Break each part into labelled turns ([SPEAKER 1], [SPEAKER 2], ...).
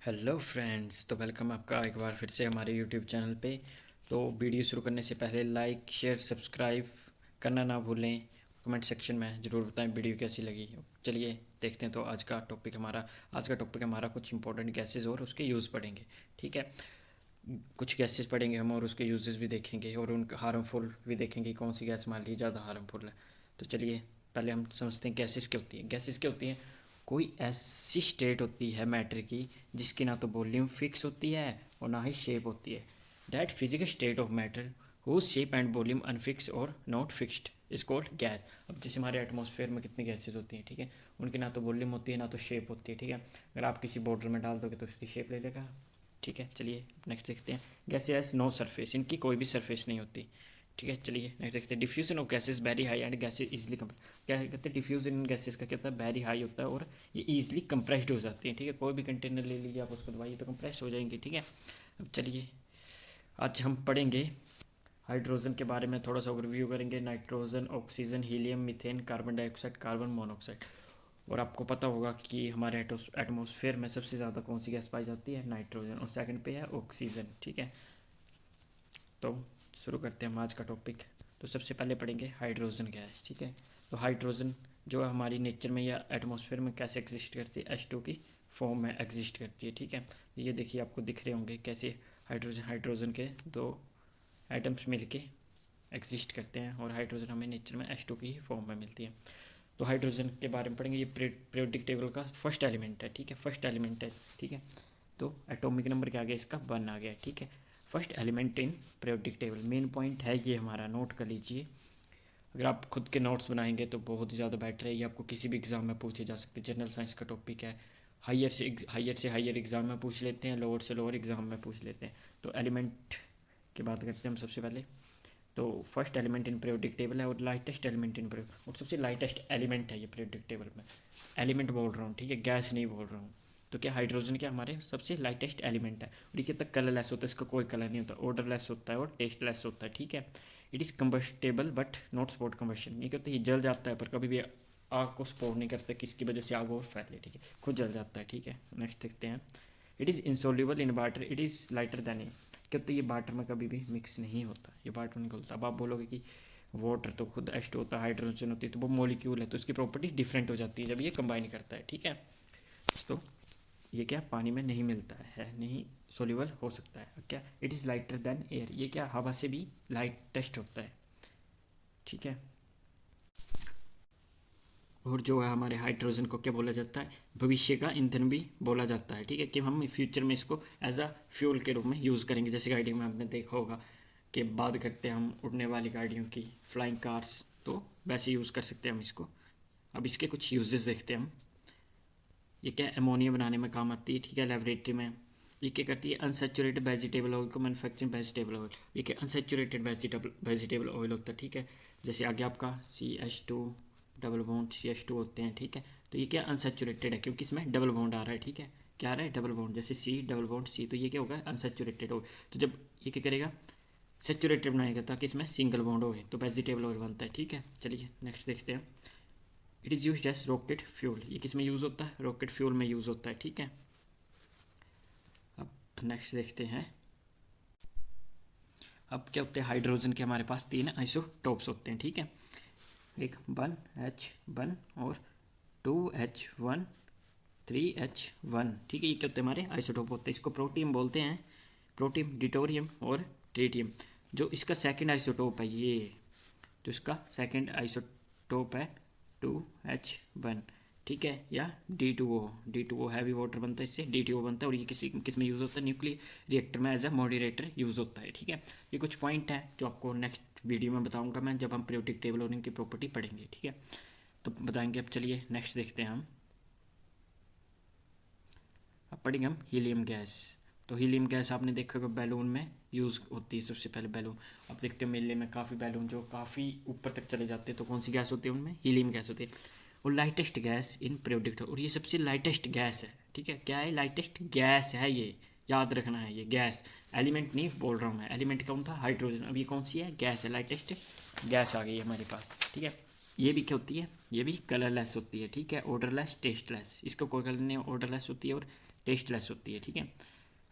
[SPEAKER 1] Hello friends, तो welcome आपका एक बार फिर से हमारे यूट्यूब चैनल पे। तो वीडियो शुरू करने से पहले लाइक शेयर सब्सक्राइब करना ना भूलें। कमेंट सेक्शन में ज़रूर बताएं वीडियो कैसी लगी। चलिए देखते हैं। तो आज का टॉपिक हमारा कुछ इंपॉर्टेंट गैसेस और उसके यूज़ पढ़ेंगे। ठीक है, कुछ गैसेस पढ़ेंगे हम और उसके यूजेस भी देखेंगे और उनका हार्मफुल भी देखेंगे, कौन सी गैस हमारे लिए ज़्यादा हार्मफुल है। तो चलिए पहले हम समझते हैं गैसेस क्या होती है। गैसेस क्या होती हैं? कोई ऐसी स्टेट होती है मैटर की जिसकी ना तो वॉल्यूम फिक्स होती है और ना ही शेप होती है। That physical state of matter whose shape and volume unfixed और not fixed is called gas. अब जैसे हमारे एटमॉस्फेयर में कितनी गैसेस होती हैं, ठीक है, उनकी ना तो वॉल्यूम होती है ना तो शेप होती है। ठीक है, अगर आप किसी बॉटल में डाल दोगे तो उसकी शेप ले लेगा। ठीक है, चलिए नेक्स्ट देखते हैं। गैसेस नो सरफेस, इनकी कोई भी सरफेस नहीं होती। ठीक है, चलिए नेक्स्ट देखते हैं। Diffusion of gases very high and gases easily क्या कहते हैं, डिफ्यूजन इन गैसेस का क्या होता है, वेरी हाई होता है और ये ईजिली कंप्रेस्ड हो जाती है। ठीक है, कोई भी कंटेनर ले लीजिए आप, उसको दबाइए तो कंप्रेस्ड हो जाएंगे। ठीक है, अब चलिए आज हम पढ़ेंगे हाइड्रोजन के बारे में, थोड़ा सा ओवरव्यू करेंगे। Nitrogen, oxygen, helium, methane, carbon dioxide, carbon monoxide. और आपको पता होगा कि हमारे एटमॉस्फेयर में सबसे ज़्यादा कौन सी गैस पाई जाती है, नाइट्रोजन, और सेकंड पे है ऑक्सीजन। ठीक है, तो शुरू करते हैं हम आज का टॉपिक। तो सबसे पहले पढ़ेंगे हाइड्रोजन गैस। ठीक है, तो हाइड्रोजन जो है हमारी नेचर में या एटमॉस्फेयर में कैसे एग्जिस्ट करती है, H2 की फॉर्म में एग्जिस्ट करती है। ठीक है, ये देखिए आपको दिख रहे होंगे कैसे हाइड्रोजन के दो एटम्स मिलके एग्जिस्ट करते हैं और हाइड्रोजन हमें नेचर में H2 की फॉर्म में मिलती है। तो हाइड्रोजन के बारे में पढ़ेंगे। ये पीरियोडिक टेबल का फर्स्ट एलिमेंट है। ठीक है, फर्स्ट एलिमेंट है। ठीक है, तो एटॉमिक नंबर क्या आ गया इसका, 1 आ गया। ठीक है, first element in periodic table. Main point है ये हमारा, नोट कर लीजिए। अगर आप खुद के नोट्स बनाएंगे तो बहुत ही ज़्यादा बेटर है। ये आपको किसी भी एग्ज़ाम में पूछे जा सकते हैं। जनरल साइंस का टॉपिक है। हायर से हायर एग्ज़ाम में पूछ लेते हैं, लोअर से लोअर एग्ज़ाम में पूछ लेते हैं। तो एलिमेंट की बात करते हैं हम सबसे पहले। तो first element in periodic table है और लाइटेस्ट एलिमेंट इन पीरियोडिक, और सबसे लाइटेस्ट एलिमेंट है ये पीरियोडिक टेबल में। एलिमेंट बोल रहा हूँ, ठीक है, गैस नहीं बोल रहा हूँ। तो क्या हाइड्रोजन क्या हमारे सबसे लाइटेस्ट एलिमेंट है और ये कितना कलरलेस होता है, इसका कोई कलर नहीं होता, ऑर्डरलेस होता है और टेस्टलेस होता है। ठीक है, it is combustible but not spot combustion. ये कहते हैं जल जाता है पर कभी भी आग को स्पॉट नहीं करता, किसकी वजह से आग और फैले। ठीक है, खुद जल जाता है। ठीक है, नेक्स्ट देखते हैं। It is insoluble in water, it is lighter than a. क्या तो ये वाटर में कभी भी मिक्स नहीं होता, ये वाटर नहीं घुलता। अब आप बोलोगे कि वाटर तो खुद H2 होता है, हाइड्रोजन होती है, तो वो मॉलिक्यूल है तो इसकी प्रॉपर्टीज डिफरेंट हो जाती है जब ये कंबाइन करता है। ठीक है, तो ये क्या पानी में नहीं मिलता है नहीं सोल्यूबल हो सकता है। क्या, it is lighter then air, ये क्या हवा से भी लाइटेस्ट होता है। ठीक है, और जो है हमारे हाइड्रोजन को क्या बोला जाता है, भविष्य का ईंधन भी बोला जाता है। ठीक है, कि हम फ्यूचर में इसको एज अ फ्यूल के रूप में यूज़ करेंगे। जैसे गाड़ियों में आपने देखा होगा कि बात करते हैं हम उड़ने वाली गाड़ियों की, फ्लाइंग कार्स, तो वैसे यूज़ कर सकते हैं हम इसको। अब इसके कुछ यूजेस देखते हैं हम। ये क्या अमोनिया बनाने में काम आती है। ठीक है, लेबोरेटरी में। ये क्या करती है, अनसेचुरेटेड वेजिटेबल ऑयल को मैन्युफैक्चरिंग वेजिटेबल ऑयल। ये क्या अनसेचुरेटेड वेजिटेबल ऑयल होता है। ठीक है, जैसे आगे आपका CH2 डबल बॉन्ड CH2 होते हैं। ठीक है, तो ये क्या अनसेचुरेटेड है क्योंकि इसमें डबल बॉन्ड आ रहा है। ठीक है, क्या आ रहा है, डबल बॉन्ड, जैसे C डबल बॉन्ड C, तो ये क्या होगा, अनसेचुरेटेड हो। तो जब ये क्या करेगा, सेचुरेटेड बनाएगा ताकि इसमें सिंगल बॉन्ड हो, तो वेजिटेबल ऑयल बनता है। ठीक है, चलिए नेक्स्ट देखते हैं। It is use as rocket fuel, ये किस में यूज़ होता है, रॉकेट फ्यूल में यूज़ होता है। ठीक है, अब नेक्स्ट देखते हैं। अब क्या होते हैं, हाइड्रोजन के हमारे पास 3 आइसोटोप्स होते हैं। ठीक है, एक 1H1 और 2H1 3H1। ठीक है, ये क्या होते हैं, हमारे आइसोटोप होते हैं। इसको प्रोटियम बोलते हैं, प्रोटियम, डिटोरियम और ट्रीटियम। जो इसका सेकंड आइसोटोप है ये, तो इसका सेकंड आइसोटोप है 2H1। ठीक है, या D2O हैवी वाटर बनता है इससे, D2O बनता है। और ये किस में यूज़ होता है, न्यूक्लियर रिएक्टर में एज अ मॉडरेटर यूज़ होता है। ठीक है, ये कुछ पॉइंट हैं जो आपको नेक्स्ट वीडियो में बताऊंगा मैं, जब हम पीरियोडिक टेबल और इनकी प्रॉपर्टी पढ़ेंगे। ठीक है, तो बताएंगे। अब चलिए नेक्स्ट देखते हैं हम। अब पढ़ेंगे हम हीलियम गैस। तो हीलियम गैस आपने देखा होगा बैलून में यूज़ होती है। सबसे पहले बैलून, आप देखते हो मेले में काफ़ी बैलून जो काफ़ी ऊपर तक चले जाते हैं, तो कौन सी गैस होती है उनमें, हीलियम गैस होती है। और लाइटेस्ट गैस इन पीरियोडिक, और ये सबसे लाइटेस्ट गैस है। ठीक है, क्या है, लाइटेस्ट गैस है ये, याद रखना है। ये गैस, एलिमेंट नहीं बोल रहा हूँ मैं, एलिमेंट कौन था, हाइड्रोजन। अब ये कौन सी है, गैस है, लाइटेस्ट गैस आ गई है हमारे पास। ठीक है, ये भी क्या होती है, ये भी कलरलेस होती है, ठीक है, ऑर्डरलेस टेस्टलेस, इसका कोई कलर नहीं, ऑर्डरलेस होती है और टेस्टलेस होती है, ठीक है।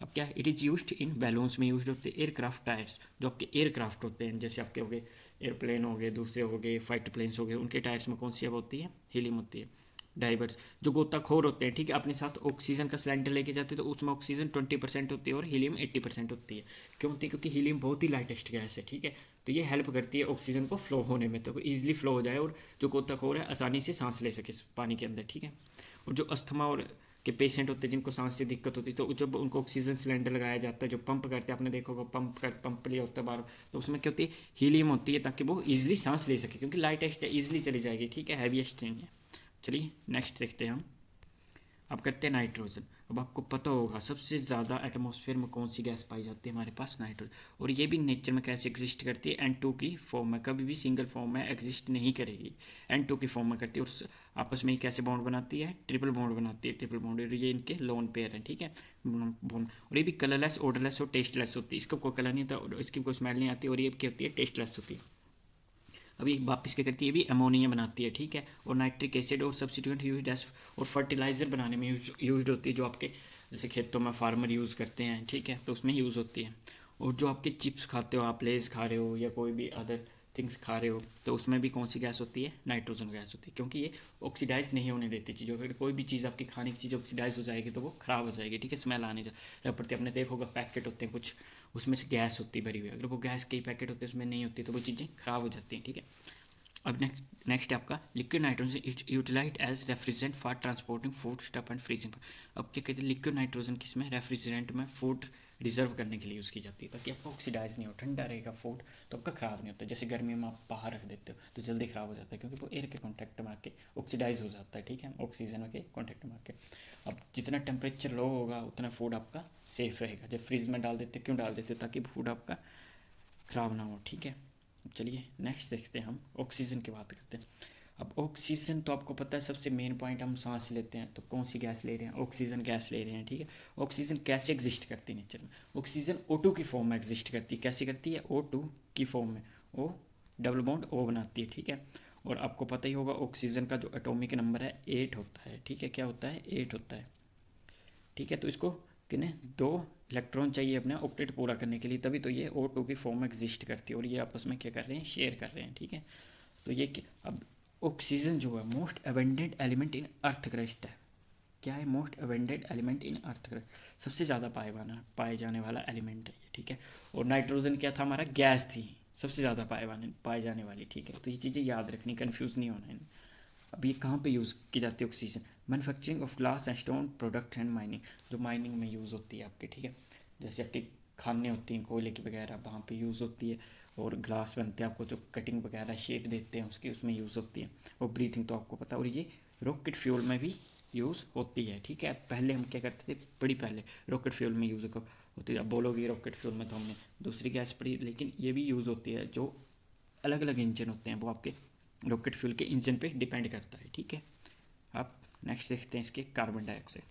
[SPEAKER 1] अब क्या, it is used in balloons में यूज्ड होते हैं, एयरक्राफ्ट टायर्स, जो आपके एयरक्राफ्ट होते हैं, जैसे आपके हो गए एयरप्लेन हो गए, दूसरे हो गए फाइटर प्लेन्स हो गए, उनके टायर्स में कौन सी अब होती है, हीलियम होती है। डाइवर्स, जो गोताखोर होते हैं, ठीक है, अपने साथ ऑक्सीजन का सिलेंडर लेके जाते हैं, तो उसमें ऑक्सीजन 20% होती है और हीलियम 80% होती है। क्यों होती है, क्योंकि हीलियम बहुत ही लाइटेस्ट गैस है, ठीक है, तो ये हेल्प करती है ऑक्सीजन को फ्लो होने में, तो ईजिली फ्लो हो जाए और जो गोताखोर है आसानी से सांस ले सके पानी के अंदर, ठीक है। और जो अस्थमा और के पेशेंट होते हैं जिनको सांस से दिक्कत होती है, तो जब उनको ऑक्सीजन सिलेंडर लगाया जाता है, जो पंप करते हैं, आपने देखा होगा पंप लिया होता है बार, तो उसमें क्या होती है, हीलियम होती है, ताकि वो ईजिली सांस ले सके, क्योंकि लाइटेस्ट है, ईजिली चली जाएगी, ठीक है, हैवीएस्ट नहीं है। चलिए नेक्स्ट देखते हैं हम। अब करते हैं नाइट्रोजन। अब आपको पता होगा सबसे ज़्यादा एटमॉस्फेयर में कौन सी गैस पाई जाती है हमारे पास, नाइट्रोजन, और ये भी नेचर में कैसे एग्जिस्ट करती है, N2 की फॉर्म में, कभी भी सिंगल फॉर्म में एग्जिस्ट नहीं करेगी, N2 की फॉर्म में करती है, और आपस में ही कैसे बॉन्ड बनाती है, ट्रिपल बॉन्ड बनाती है, ट्रिपल बॉन्ड, ये इनके लोन पेयर हैं, ठीक है, बॉन्ड, और ये भी कलरलेस, ऑर्डरलेस और टेस्टलेस होती है, इसका कोई कलर नहीं होता, इसकी कोई स्मेल नहीं आती, और ये क्या होती है, टेस्टलेस होती है। अभी वापस क्या करती है, ये भी अमोनिया बनाती है, ठीक है, और नाइट्रिक एसिड और सब्सिट्यूएंट यूज एज और फर्टिलाइज़र बनाने में यूज होती है, जो आपके जैसे खेतों में फार्मर यूज़ करते हैं, ठीक है, तो उसमें यूज़ होती है। और जो आपके चिप्स खाते हो आप, लेज खा रहे हो या कोई भी अदर थिंग्स खा रहे हो, तो उसमें भी कौन सी गैस होती है, नाइट्रोजन गैस होती है, क्योंकि ये ऑक्सीडाइज नहीं होने देती चीज़ों, अगर कोई भी चीज़ आपकी खाने की चीज़ ऑक्सीडाइज हो जाएगी तो वो ख़राब हो जाएगी, ठीक है, स्मेल आने प्रति आपने देखा होगा पैकेट होते हैं कुछ, उसमें से गैस होती है भरी हुई, अगर वो गैस के पैकेट होते हैं उसमें नहीं होती तो वो चीज़ें ख़राब हो जाती हैं, ठीक है। अब नेक्स्ट है आपका liquid nitrogen is utilised as refrigerant for transporting food stuff and freezing. अब क्या कहते हैं, लिक्विड नाइट्रोजन किसमें, रेफ्रिजरेंट में फूड रिजर्व करने के लिए यूज़ की जाती है, ताकि आपका ऑक्सीडाइज नहीं हो, ठंडा रहेगा फूड तो आपका ख़राब नहीं होता, जैसे गर्मी में आप बाहर रख देते हो तो जल्दी ख़राब हो जाता है, क्योंकि वो एयर के कॉन्टैक्ट में आके ऑक्सीडाइज हो जाता है, ठीक है, ऑक्सीजन के कॉन्टैक्ट में आके। अब जितना टेम्परेचर लो होगा उतना फूड आपका सेफ रहेगा, जब फ्रीज में डाल देते क्यों डाल देते, ताकि फूड आपका ख़राब ना हो, ठीक है। चलिए नेक्स्ट देखते हैं हम, ऑक्सीजन की बात करते हैं। अब ऑक्सीजन तो आपको पता है सबसे मेन पॉइंट, हम सांस लेते हैं तो कौन सी गैस ले रहे हैं, ऑक्सीजन गैस ले रहे हैं, ठीक है। ऑक्सीजन कैसे एग्जिस्ट करती है नेचर में, ऑक्सीजन O2 की फॉर्म में एग्जिस्ट करती है, कैसे करती है, O2 की फॉर्म में, O डबल बॉन्ड O बनाती है, ठीक है। और आपको पता ही होगा ऑक्सीजन का जो एटॉमिक नंबर है 8 होता है, ठीक है, क्या होता है, 8 होता है, ठीक है। तो इसको कितने, 2 इलेक्ट्रॉन चाहिए अपने ऑक्टेट पूरा करने के लिए, तभी तो ये O2 की फॉर्म में एग्जिस्ट करती है, और ये आपस में क्या कर रहे हैं, शेयर कर रहे हैं, ठीक है। तो ये अब ऑक्सीजन जो है most abundant element in earth crust है, क्या है, most abundant element in earth crust, सबसे ज़्यादा पाए जाने वाला एलिमेंट है ये, ठीक है। और नाइट्रोजन क्या था, हमारा गैस थी, सबसे ज़्यादा पाए जाने वाली, ठीक है। तो ये चीज़ें याद रखनी, कन्फ्यूज़ नहीं होना है। अब ये कहाँ पे यूज़ की जाती है oxygen, manufacturing of glass and stone product and mining, जो माइनिंग में यूज़ होती है आपके, ठीक है, जैसे आपकी खाने होती हैं कोयले की वगैरह, वहाँ पे यूज़ होती है, और ग्लास बनते हैं आपको जो कटिंग वगैरह शेप देते हैं उसकी, उसमें यूज़ होती है, और ब्रीथिंग तो आपको पता, और ये रॉकेट फ्यूल में भी यूज़ होती है, ठीक है। पहले हम क्या करते थे, बड़ी पहले रॉकेट फ्यूल में यूज़ होती है, अब बोलोगे रॉकेट फ्यूल में तो हमने दूसरी गैस पड़ी, लेकिन ये भी यूज़ होती है, जो अलग अलग इंजन होते हैं वो आपके रॉकेट फ्यूल के इंजन पे डिपेंड करता है, ठीक है। आप नेक्स्ट देखते हैं इसके कार्बन डाइऑक्साइड।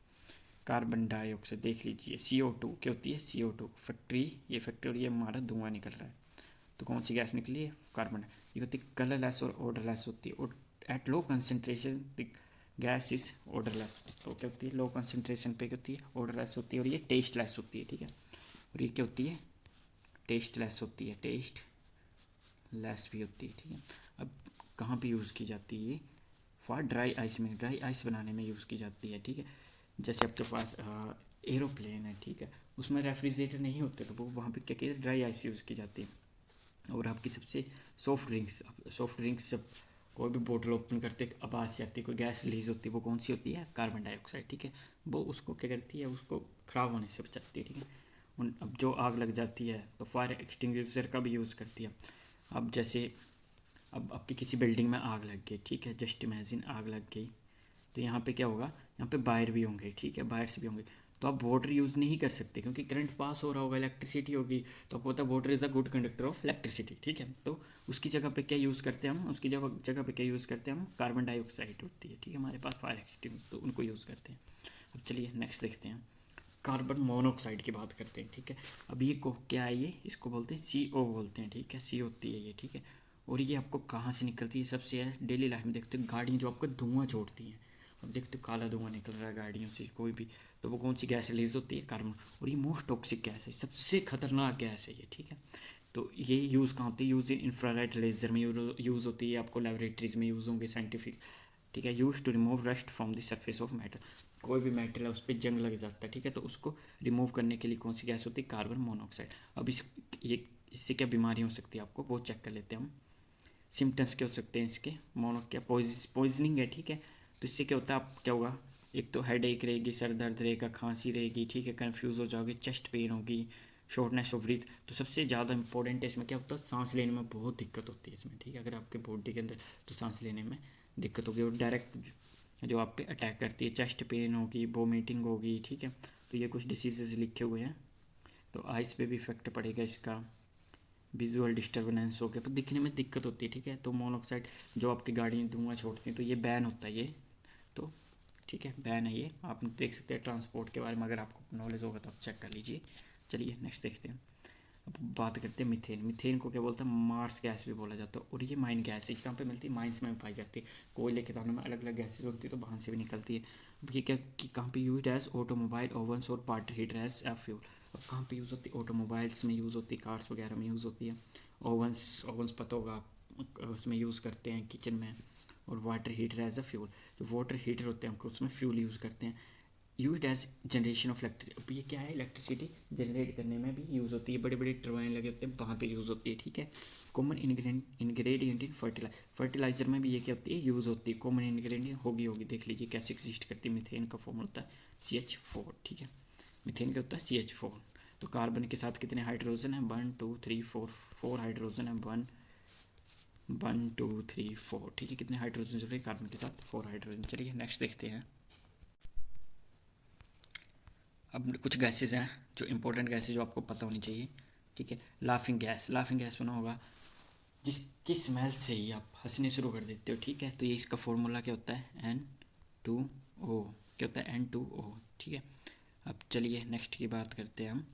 [SPEAKER 1] कार्बन डाइऑक्साइड देख लीजिए, CO2 क्या होती है, CO2 फैक्ट्री, ये फैक्ट्री और ये हमारा धुआं निकल रहा है, तो कौन सी गैस निकली है, कार्बन, ये होती है कलरलेस और ऑर्डरलेस होती है, और at low concentration gas is odourless, तो क्या होती है, लो कंसनट्रेशन पे क्या होती है, ऑर्डरलेस होती है, और ये टेस्टलेस होती है, ठीक है। और ये क्या होती है, टेस्टलेस होती है, टेस्ट लेस भी होती है, ठीक है। अब कहाँ पे यूज़ की जाती है ये, फॉर ड्राई आइस में, ड्राई आइस बनाने में यूज़ की जाती है, ठीक है। जैसे आपके पास एरोप्लेन है, ठीक है, उसमें रेफ्रिजरेटर नहीं होते, तो वो वहाँ पे क्या कहते हैं, ड्राई आइस यूज़ की जाती है। और आपकी सबसे सॉफ्ट ड्रिंक्स जब कोई भी बोतल ओपन करते आवाज़ से आती है, कोई गैस रिलीज होती है, वो कौन सी होती है, कार्बन डाइऑक्साइड, ठीक है। वो उसको क्या करती है, उसको ख़राब होने से बचाती है, ठीक है। अब जो आग लग जाती है तो फायर एक्सटिंग्विशर का भी यूज़ करती है। अब जैसे अब आपकी किसी बिल्डिंग में आग लग गई, ठीक है, जस्ट इमेजिन आग लग गई, तो यहाँ पे क्या होगा, यहाँ पे वायर भी होंगे, ठीक है, वायर्स भी होंगे, तो आप वाटर यूज़ नहीं कर सकते, क्योंकि करंट पास हो रहा होगा, इलेक्ट्रिसिटी होगी, तो आपको पता है water is a good conductor of electricity, ठीक है। तो उसकी जगह पे क्या यूज़ करते हैं हम, उसकी जगह पे क्या यूज़ करते हैं हम, कार्बन डाइऑक्साइड होती है, ठीक है, हमारे पास फायर एक्सटिंग्विशर, तो उनको यूज़ करते हैं। अब चलिए नेक्स्ट देखते हैं, कार्बन मोनोऑक्साइड की बात करते हैं, ठीक है। अब ये को क्या है, ये इसको बोलते हैं CO बोलते हैं, ठीक है, C होती है ये, ठीक है। और ये आपको कहाँ से निकलती है? सबसे है डेली लाइफ में देखते हो गाड़ियाँ जो आपको धुआं छोड़ती हैं, अब देखते हो काला धुआं निकल रहा है गाड़ियों से कोई भी, तो वो कौन सी गैस रिलीज होती है? कार्बन। और ये मोस्ट टॉक्सिक गैस है, सबसे खतरनाक गैस है ये, ठीक है। तो ये यूज़ कहाँ होती है? यूज़ इन इंफ्रारेड लेजर में यूज़ होती है, आपको लेबोरेटरीज में यूज़ होंगे, साइंटिफिक, ठीक है। Use to remove rust from the surface of metal, कोई भी मेटल है उस पर जंग लग जाता है, ठीक है, तो उसको रिमूव करने के लिए कौन सी गैस होती है? Carbon monoxide. अब ये इससे क्या बीमारी हो सकती है आपको वो चेक कर लेते हैं हम। सिम्टम्स क्या हो सकते हैं इसके? क्या पॉइजनिंग है, ठीक है। तो इससे क्या होता है, आप क्या होगा, एक तो हेड एक रहेगी, सर दर्द रहेगा, खांसी रहेगी, ठीक है, कन्फ्यूज़ हो जाओगे, चेस्ट पेन होगी, शॉर्टनेस ऑफ ब्रीथ। तो सबसे ज़्यादा इंपॉर्टेंट है इसमें क्या होता है? सांस लेने में बहुत दिक्कत होती है इसमें, ठीक है, अगर आपके बॉडी के अंदर तो सांस लेने में दिक्कत होगी, और डायरेक्ट जो आप पे अटैक करती है, चेस्ट पेन होगी, वोमिटिंग होगी, ठीक है। तो ये कुछ डिसीजेज लिखे हुए हैं। तो आइस पे भी इफेक्ट पड़ेगा इसका, विजुअल डिस्टर्बेंस हो गया, पर दिखने में दिक्कत होती है, ठीक है। तो मोनोऑक्साइड जो आपकी गाड़ियाँ धुआं छोड़ती हैं, तो ये बैन होता है ये, तो ठीक है, बैन है ये, आप देख सकते हैं ट्रांसपोर्ट के बारे में, अगर आपको नॉलेज होगा तो आप चेक कर लीजिए। चलिए नेक्स्ट देखते हैं। अब बात करते हैं मीथेन। मीथेन को क्या बोलते हैं? मार्स गैस भी बोला जाता है, और ये माइन गैस है, कहाँ पे मिलती है? माइंस में पाई जाती है। कोयले के खदानों में अलग अलग गैसेज होती है, तो वहाँ से भी निकलती है। अब ये क्या कि कहाँ पे यूज एज ऑटोमोबाइल ओवंस और water heater as a fuel. अब कहाँ पे यूज़ होती है? ऑटोमोबाइल्स में यूज़ होती है, कार्स वगैरह में यूज़ होती है। ओवंस ओवंस पता होगा उसमें यूज़ करते हैं किचन में। और water heater as a fuel, जो वाटर हीटर होते हैं हमको उसमें फ्यूल यूज़ करते हैं। Use as generation of electricity, अब ये क्या है? इलेक्ट्रिसिटी जनरेट करने में भी यूज़ होती है, बड़े बड़े टरबाइन लगे होते हैं वहाँ पे यूज़ होती है, ठीक है। कॉमन इंग्रेडिएंट इन फर्टिलाइजर में भी ये क्या होती है? यूज़ होती है। कॉमन इंग्रेडिएंट होगी देख लीजिए कैसे एग्जिस्ट करती है। मीथेन का फॉर्म होता है CH4, ठीक है। मीथेन क्या होता है? CH4। तो कार्बन के साथ कितने हाइड्रोजन है? 1 2 3 4, 4 हाइड्रोजन है। 1 1 2 3 4, ठीक है। कितने हाइड्रोजन जुड़े कार्बन के साथ? 4 हाइड्रोजन। चलिए नेक्स्ट देखते हैं। अब कुछ गैसेज हैं जो इंपॉर्टेंट गैसेज जो आपको पता होनी चाहिए, ठीक है। लाफिंग गैस, लाफिंग गैस सुना होगा, जिसकी स्मेल से ही आप हंसने शुरू कर देते हो, ठीक है। तो ये इसका फॉर्मूला क्या होता है? N2O। क्या होता है? N2O, ठीक है। अब चलिए नेक्स्ट की बात करते हैं हम।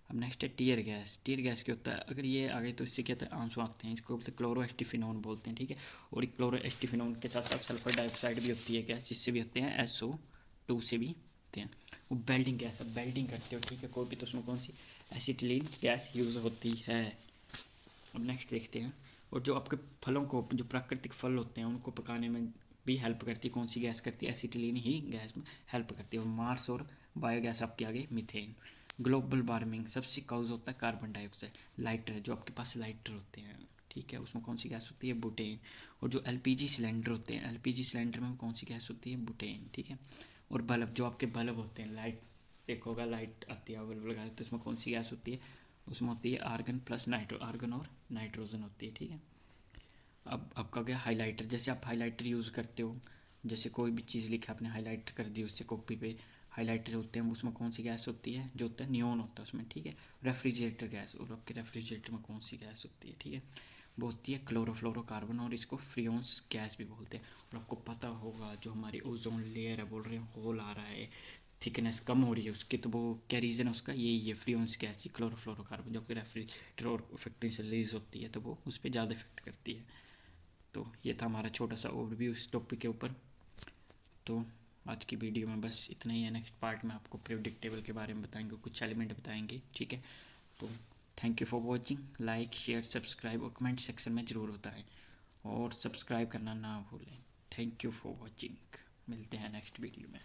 [SPEAKER 1] अब नेक्स्ट है टीयर गैस। टीयर गैस क्या होता है? अगर ये आ गई तो इससे क्या होता है? आंसू आते हैं, इसको बोलते हैं क्लोरोएस्टिफिनोन बोलते हैं, ठीक है। और क्लोरोएस्टिफिनोन के साथ साथ सल्फर डाइऑक्साइड भी होती है गैस, जिससे भी होते हैं SO2 से भी होते हैं। वो बेल्डिंग गैस, अब बेल्डिंग करते हो, ठीक है, कोई भी, तो उसमें कौन सी? एसिटिलीन गैस यूज़ होती है। अब नेक्स्ट देखते हैं। और जो आपके फलों को, जो प्राकृतिक फल होते हैं उनको पकाने में भी हेल्प करती है, कौन सी गैस करती है? एसिटिलीन ही गैस में हेल्प करती है। और मार्स और बायोगैस आपके आगे मीथेन। ग्लोबल वार्मिंग सबसे कॉज होता है कार्बन डाइऑक्साइड। लाइटर, जो आपके पास लाइटर होते हैं, ठीक है, उसमें कौन सी गैस होती है? बुटेन। और जो LPG सिलेंडर होते हैं, LPG सिलेंडर में कौन सी गैस होती है? बुटेन, ठीक है। और बल्ब, जो आपके बल्ब होते हैं, लाइट एक होगा, लाइट आती है बल्ब लगाए तो उसमें कौन सी गैस होती है? उसमें होती है आर्गन प्लस आर्गन और नाइट्रोजन होती है, ठीक है। अब आपका गया हाइलाइटर। जैसे आप हाइलाइटर यूज़ करते हो, जैसे कोई भी चीज़ लिखा आपने हाईलाइट कर दी उससे कॉपी पे, हाइलाइटर होते हैं, उसमें कौन सी गैस होती है? जो होता है नियोन होता है उसमें, ठीक है। रेफ्रिजरेटर गैस, और आपके रेफ्रिजरेटर में कौन सी गैस होती है? ठीक है, वो होती है क्लोरोफ्लोरोकार्बन, और इसको फ्रियोन्स गैस भी बोलते हैं। और आपको पता होगा जो हमारी ओजोन लेयर है, बोल रहे हैं होल आ रहा है, थिकनेस कम हो रही है उसकी, तो वो क्या रीज़न है उसका? यही है, फ्रियोन्स गैस, क्लोरोफ्लोरोकार्बन, जो आपके रेफ्रिजरेटर और फैक्ट्री से रिलीज होती है, तो वो उस पर ज़्यादा इफेक्ट करती है। तो ये था हमारा छोटा सा ओवरव्यू इस टॉपिक के ऊपर। तो आज की वीडियो में बस इतना ही है। नेक्स्ट पार्ट में आपको प्रिडिक्ट टेबल के बारे में बताएंगे, कुछ एलिमेंट बताएंगे, ठीक है। तो thank you for watching. Like share subscribe और कमेंट सेक्शन में ज़रूर बताएं, और सब्सक्राइब करना ना भूलें। Thank you for watching. मिलते हैं नेक्स्ट वीडियो में।